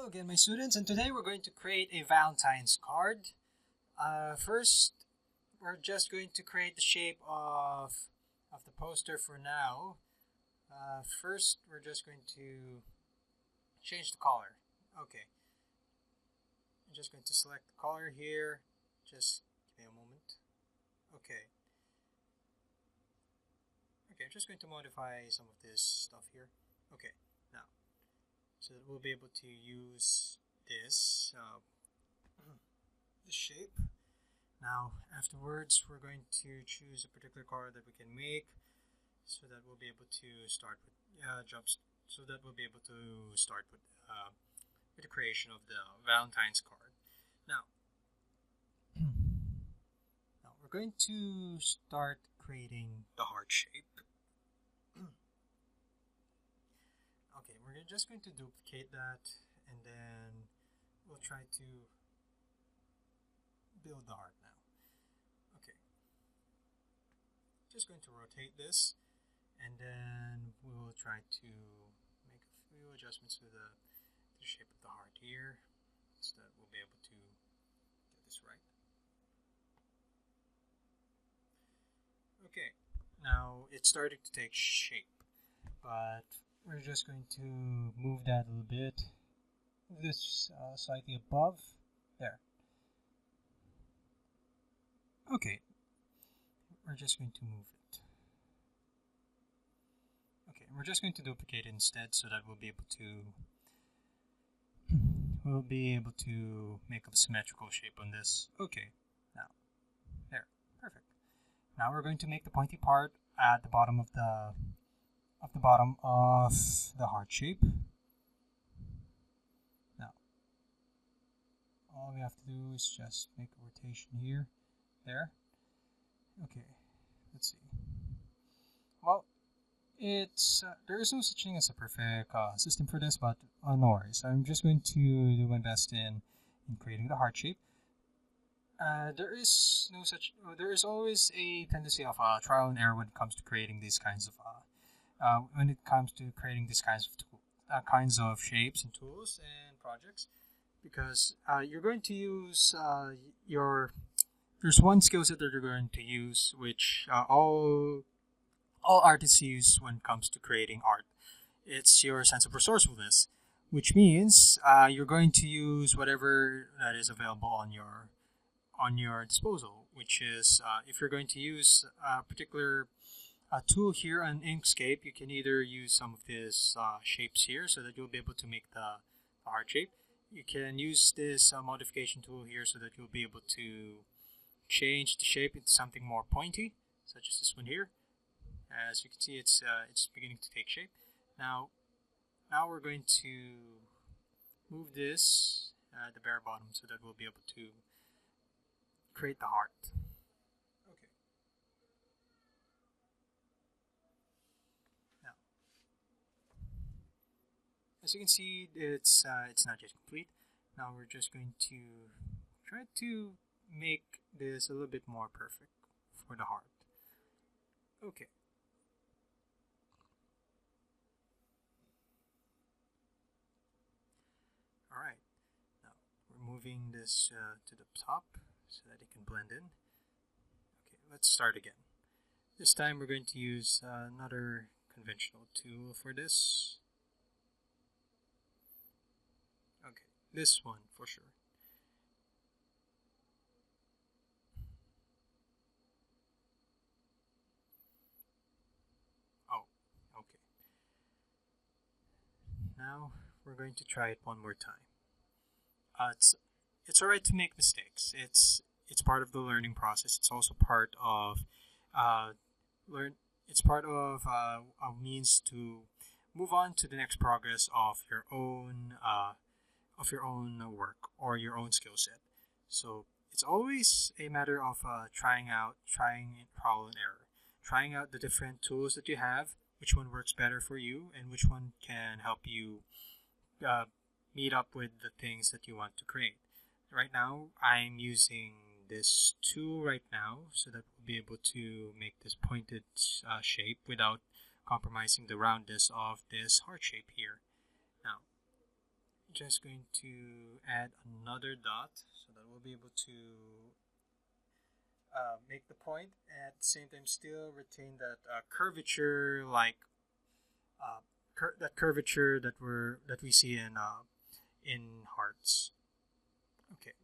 Hello again, my students, and today we're going to create a Valentine's card. First, we're just going to create the shape of the poster for now. First, we're just going to change the color. Okay, I'm just going to select the color here. Just give me a moment. Okay, I'm just going to modify some of this stuff here. Okay, now. So that we'll be able to use this shape. Now afterwards we're going to choose a particular color that we can make so that we'll be able to start with with the creation of the Valentine's card. Now we're going to start creating the heart shape. Okay, we're just going to duplicate that, and then we'll try to build the heart now. Okay, just going to rotate this, and then we will try to make a few adjustments to the shape of the heart here, so that we'll be able to get this right. Okay, now it's starting to take shape, but we're just going to move that a little bit. Move this slightly above. There. Okay. We're just going to move it. Okay, we're just going to duplicate it instead so that we'll be able to make a symmetrical shape on this. Okay. Now. There. Perfect. Now we're going to make the pointy part at the bottom of the heart shape. Now, all we have to do is just make a rotation here, there. Okay, let's see. Well, it's there is no such thing as a perfect system for this, but no worries. I'm just going to do my best in creating the heart shape. There is always a tendency of trial and error when it comes to creating these kinds of kinds of shapes and tools and projects, because you're going to use there's one skill set that you're going to use, which all artists use when it comes to creating art. It's your sense of resourcefulness, which means you're going to use whatever that is available on your disposal, which is if you're going to use a particular tool here on Inkscape, you can either use some of these shapes here so that you'll be able to make the heart shape. You can use this modification tool here so that you'll be able to change the shape into something more pointy, such as this one here. As you can see, it's beginning to take shape. Now we're going to move this at the bare bottom so that we'll be able to create the heart. As you can see, it's not yet complete. Now we're just going to try to make this a little bit more perfect for the heart. Okay. Alright, now we're moving this to the top so that it can blend in. Okay, let's start again. This time we're going to use another conventional tool for this. Okay, this one for sure. Oh, okay. Now we're going to try it one more time. It's alright to make mistakes. It's part of the learning process. It's also part of a means to move on to the next progress of your own work or your own skill set. So it's always a matter of trying trial and error, trying out the different tools that you have, which one works better for you, and which one can help you meet up with the things that you want to create. Right now, I'm using this tool right now so that we'll be able to make this pointed shape without compromising the roundness of this heart shape here. Now, just going to add another dot so that we'll be able to make the point, at the same time still retain that curvature, like that curvature that we see in hearts. Okay.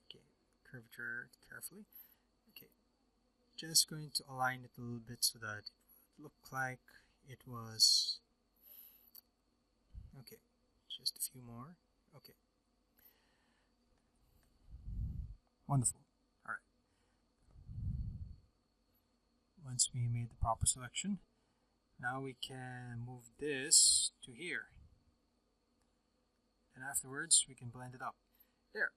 Okay, curvature carefully. Okay, just going to align it a little bit so that it looked like it was. Okay, just a few more. Okay. Wonderful. Alright. Once we made the proper selection, now we can move this to here. And afterwards, we can blend it up. There.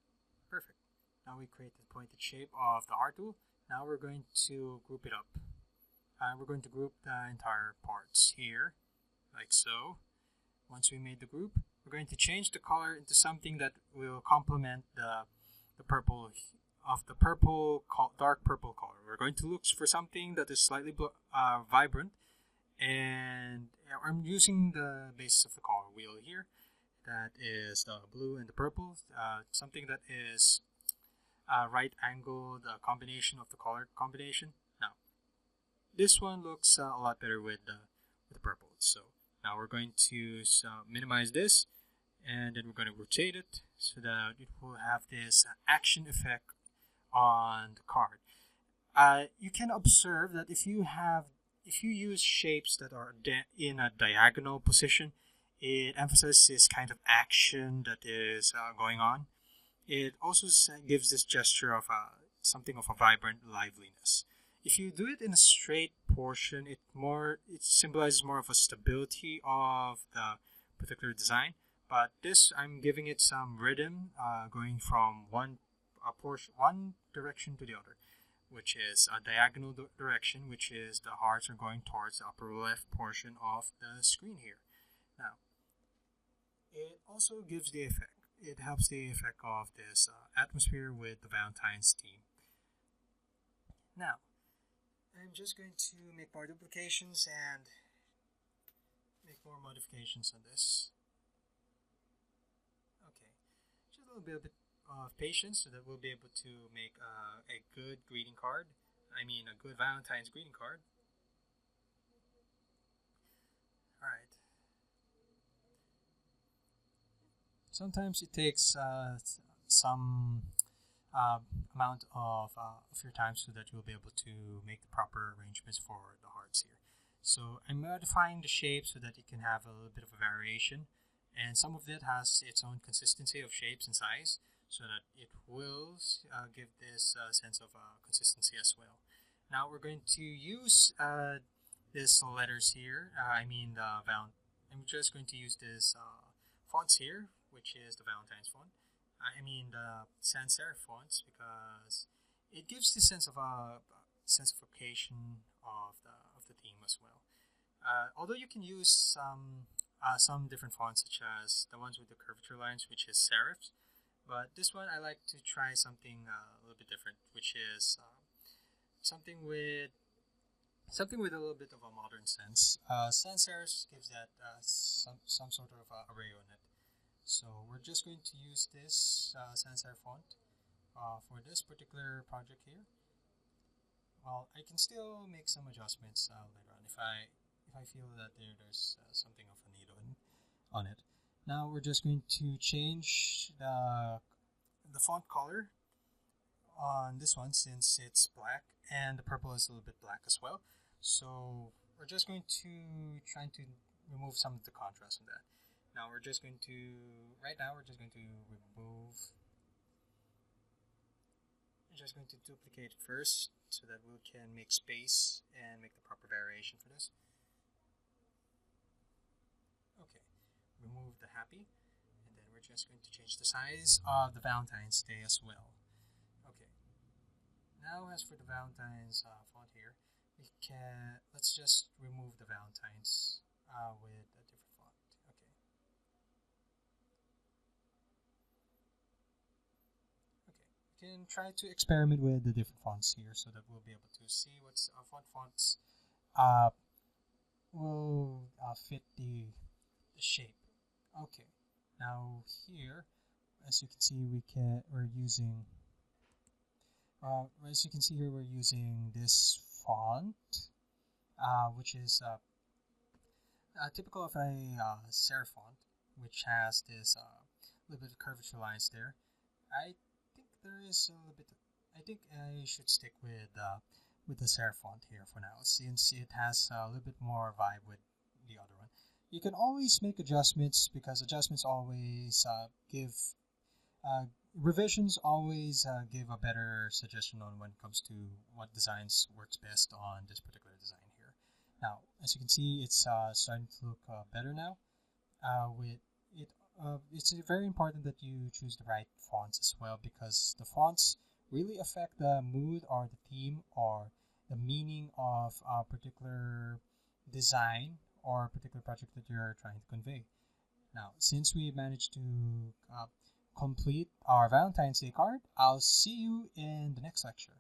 Perfect. Now we create the pointed shape of the heart tool. Now we're going to group it up. We're going to group the entire parts here, like so. Once we made the group, we're going to change the color into something that will complement the purple of the dark purple color. We're going to look for something that is slightly vibrant, and I'm using the basis of the color wheel here. That is the blue and the purple. Something that is right angled combination of the color combination. Now, this one looks a lot better with the purple. So now we're going to minimize this, and then we're going to rotate it so that it will have this action effect on the card. You can observe that if you use shapes that are in a diagonal position, it emphasizes this kind of action that is going on. It also gives this gesture of something of a vibrant liveliness. If you do it in a straight portion, it symbolizes more of a stability of the particular design. But this, I'm giving it some rhythm, going from one direction to the other, which is a diagonal direction, which is the hearts are going towards the upper left portion of the screen here. Now, it also gives the effect. It helps the effect of this atmosphere with the Valentine's theme. Now, I'm just going to make more duplications and make more modifications on this. Okay, just a little bit of patience so that we'll be able to make a good greeting card. I mean, a good Valentine's greeting card. Alright. Sometimes it takes some amount of your time so that you'll be able to make the proper arrangements for the hearts here. So I'm modifying the shape so that it can have a little bit of a variation, and some of it has its own consistency of shapes and size, so that it will give this sense of consistency as well. Now we're going to use these letters here. I'm just going to use this fonts here, which is the Valentine's font. I mean the sans serif fonts, because it gives the sense of occasion of the theme as well. Although you can use some different fonts, such as the ones with the curvature lines, which is serifs, but this one I like to try something a little bit different, which is something with a little bit of a modern sense. Sans serifs gives that some sort of array on it. So we're just going to use this sans serif font for this particular project here. Well, I can still make some adjustments later on if I feel that there's something of a need on it. Now we're just going to change the font color on this one, since it's black and the purple is a little bit black as well. So we're just going to try to remove some of the contrast on that. Now we're just going to duplicate it first so that we can make space and make the proper variation for this. Okay, remove the happy, and then we're just going to change the size of the Valentine's Day as well. Okay, now as for the Valentine's font here, let's just remove the Valentine's with a different font. Okay, can try to experiment with the different fonts here so that we'll be able to see what's fonts will fit the shape. Okay. Now here, as you can see, we're using as you can see here, we're using this font, which is typical of a serif font, which has this little bit of curvature lines there. I think there is a little bit. I think I should stick with the serif font here for now, since it has a little bit more vibe with the other one. You can always make adjustments because adjustments always give revisions always give a better suggestion on when it comes to what designs works best on this particular design here. Now, as you can see, it's starting to look better now. With it, it's very important that you choose the right fonts as well because the fonts really affect the mood or the theme or the meaning of a particular design or a particular project that you're trying to convey. Now, since we managed to complete our Valentine's Day card, I'll see you in the next lecture.